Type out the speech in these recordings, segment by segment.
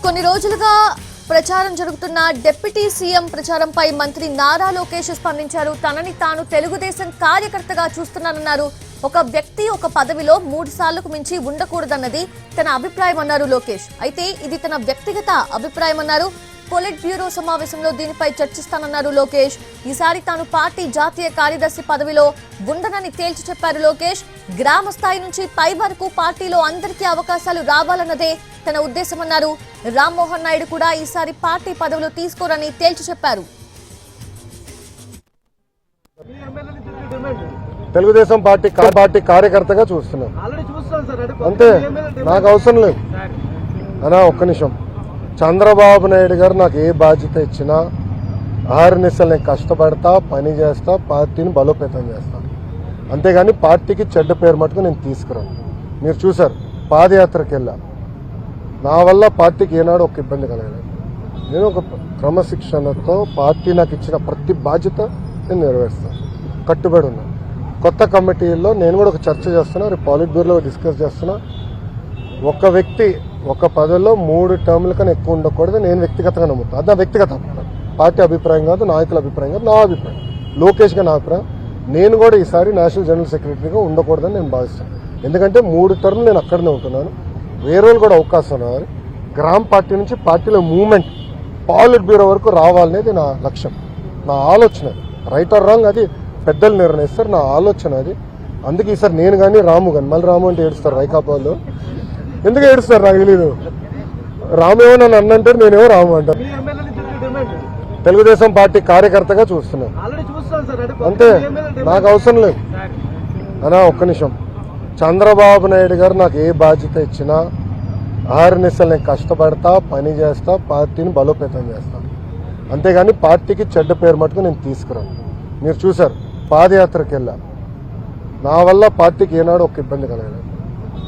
కొన్ని రోజులుగా ప్రచారం జరుగుతున్న డిప్యూటీ సీఎం ప్రచారంపై మంత్రి నారా లోకేష్ స్పందించారు. తనని తాను తెలుగుదేశం కార్యకర్తగా చూస్తున్నానన్నారు. ఒక వ్యక్తి ఒక పదవిలో 3 సార్లకు మించి ఉండకూడదన్నది తన అభిప్రాయం అన్నారు లోకేష్. అయితే ఇది తన వ్యక్తిగత అభిప్రాయం అన్నారు. పొలిట్ బ్యూరో సమావేశంలో దీనిపై చర్చిస్తానన్నారు లోకేష్. ఈసారి తాను పార్టీ జాతీయ కార్యదర్శి పదవిలో ఉండనని తేల్చి చెప్పారు లోకేష్. గ్రామ స్థాయి నుంచి పై వరకు పార్టీలో అందరికీ అవకాశాలు రావాలన్నదే తన ఉద్దేశమన్నారు. రామ్మోహన్ నాయుడు కూడా ఈసారి పార్టీ పదవులు తీసుకోరని తేల్చి చెప్పారు. తెలుగుదేశం పార్టీ కార్యకర్తగా చూస్తున్నాను అంతే, నాకు అవసరం లేదు అనా. ఒక్క నిమిషం, చంద్రబాబు నాయుడు గారు నాకు ఏ బాధ్యత ఇచ్చినా ఆహర్నిశలు నేను కష్టపడతా, పని చేస్తా, పార్టీని బలోపేతం చేస్తా. అంతేగాని పార్టీకి చెడ్డ పేరు మటుకు నేను తీసుకురాను. మీరు చూశారు, పాదయాత్రకి వెళ్ళా, నా వల్ల పార్టీకి ఏనాడు ఒక ఇబ్బంది కలగలేదు. నేను ఒక క్రమశిక్షణతో పార్టీ నాకు ఇచ్చిన ప్రతి బాధ్యత నేను నెరవేరుస్తాను, కట్టుబడి ఉన్నాను. కొత్త కమిటీల్లో నేను కూడా ఒక చర్చ చేస్తున్నా, రేపు పాలిట్ బ్యూరోలో డిస్కస్ చేస్తున్నా. ఒక వ్యక్తి ఒక పదవిలో 3 టర్ముల కన్నా ఎక్కువ ఉండకూడదు నేను వ్యక్తిగతంగా నమ్ముతాను. అది నా వ్యక్తిగత అభిప్రాయం, పార్టీ అభిప్రాయం కాదు, నాయకుల అభిప్రాయం కాదు, నా అభిప్రాయం, లోకేష్ గా నా అభిప్రాయం. నేను కూడా ఈసారి నేషనల్ జనరల్ సెక్రటరీగా ఉండకూడదని నేను భావిస్తాను. ఎందుకంటే 3 టర్ములు నేను అక్కడనే ఉంటున్నాను. వేరే వాళ్ళు కూడా అవకాశం రావాలి. గ్రామ పార్టీ నుంచి పార్టీలో మూవ్మెంట్ పాలిట్ బ్యూరో వరకు రావాలనేది నా లక్ష్యం, నా ఆలోచన. రైట్ ఆర్ రాంగ్ అది పెద్దలు నిర్ణయిస్తారు, నా ఆలోచన అది. అందుకే ఈసారి నేను కానీ రాము కానీ, మళ్ళీ రాము అంటే ఏడుస్తారు వైకాపాలో. ఎందుకు ఏడుస్తారు నాకు తెలీదు. రామేమో నన్ను అన్నంటే నేనేమో రాము అంటాను. తెలుగుదేశం పార్టీ కార్యకర్తగా చూస్తున్నాను అంతే, నాకు అవసరం లేదు అనా. ఒక్క నిమిషం, చంద్రబాబు నాయుడు గారు నాకు ఏ బాధ్యత ఇచ్చినా ఆహర్నిశలు నేను కష్టపడతా, పని చేస్తా, పార్టీని బలోపేతం చేస్తా. అంతేగాని పార్టీకి చెడ్డ పేరు మటుకు నేను తీసుకురాను. మీరు చూశారు, పాదయాత్రకి వెళ్ళా, నా వల్ల పార్టీకి ఏనాడు ఒక ఇబ్బంది కలగలేదు.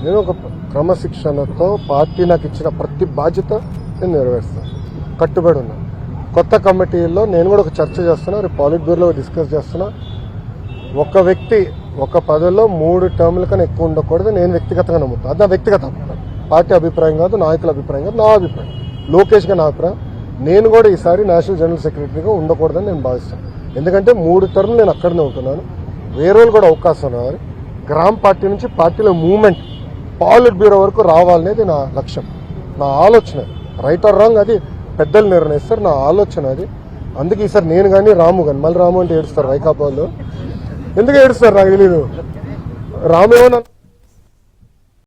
నేను ఒక క్రమశిక్షణతో పార్టీ నాకు ఇచ్చిన ప్రతి బాధ్యత నేను నెరవేరుస్తాను, కట్టుబడి ఉన్నాను. కొత్త కమిటీల్లో నేను కూడా ఒక చర్చ చేస్తున్నా, రేపు పాలిట్ బ్యూరోలో డిస్కస్ చేస్తున్నా. ఒక వ్యక్తి ఒక పదవిలో 3 టర్ముల కన్నా ఎక్కువ ఉండకూడదు నేను వ్యక్తిగతంగా నమ్ముతాను. అది నా వ్యక్తిగత అభిప్రాయం, పార్టీ అభిప్రాయం కాదు, నాయకుల అభిప్రాయం కాదు, నా అభిప్రాయం, లోకేష్ గా నా అభిప్రాయం. నేను కూడా ఈసారి నేషనల్ జనరల్ సెక్రటరీగా ఉండకూడదని నేను భావిస్తాను. ఎందుకంటే 3 టర్ములు నేను అక్కడనే ఉంటున్నాను. వేరే వాళ్ళు కూడా అవకాశం రావాలి. గ్రామ పార్టీ నుంచి పార్టీలో మూవ్మెంట్ పాలిట్ బ్యూరో వరకు రావాలనేది నా లక్ష్యం, నా ఆలోచన. రైట్ ఆర్ రాంగ్ అది పెద్దలు నిర్ణయిస్తారు, నా ఆలోచన అది. అందుకే ఈసారి నేను కానీ రాము కానీ, మళ్ళీ రాము అంటే ఏడుస్తారు వైకాపాలో. ఎందుకు ఏడుస్తారు నాకు తెలీదు. రామేమో